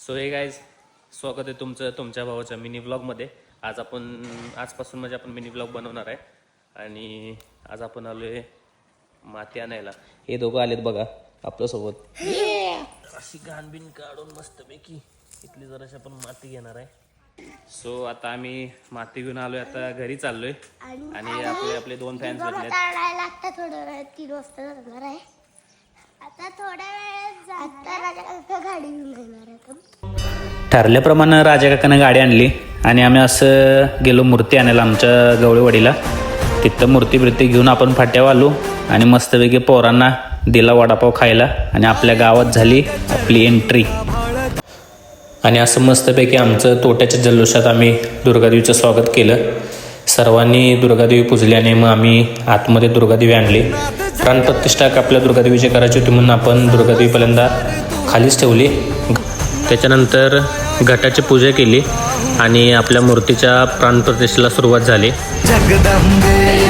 So हे guys, स्वागत आहे तुमचं तुमच्या भावाच्या मिनी व्लॉगमध्ये. आजपासून म्हणजे आपण मिनी व्लॉग बनवणार आहे. आणि आज आपण आलोय माती आणायला. हे दोघं आलेत बघा आपल्यासोबत. अशी घाणबिन काढून मस्तपैकी इथली जराशी आपण माती घेणार आहे. सो आता आम्ही माती घेऊन आलोय, आता घरी चाललोय. आणि आपले दोन फॅन्स भेटलेत. थोड्या वेळात 3 वाजता जाणार आहे. आता थोड्या वेळात आता राजा काका गाडी घेऊन येणार आहे. ठरल्याप्रमाणे राजा काकानं गाडी आणली आणि आम्ही असं गेलो मूर्ती आणायला आमच्या गवळीवाडीला. तिथं मूर्ती घेऊन आपण फाट्यावर आलो आणि मस्तपैकी पोरांना दिला वडापाव खायला आणि आपल्या गावात झाली आपली एंट्री. आणि असं मस्तपैकी आमचं तोट्याच्या जल्लोषात आम्ही दुर्गादेवीचं स्वागत केलं. सर्वांनी दुर्गादेवी पूजली आणि मग आम्ही आतमध्ये दुर्गादेवी आणली. प्राणप्रतिष्ठा आपल्या दुर्गादेवीची करायची होती म्हणून आपण दुर्गादेवी पहिल्यांदा खालीच ठेवली. त्याच्यानंतर घटाची पूजा केली आणि आपल्या मूर्तीच्या प्राणप्रतिष्ठेला सुरुवात झाली. जगदंबे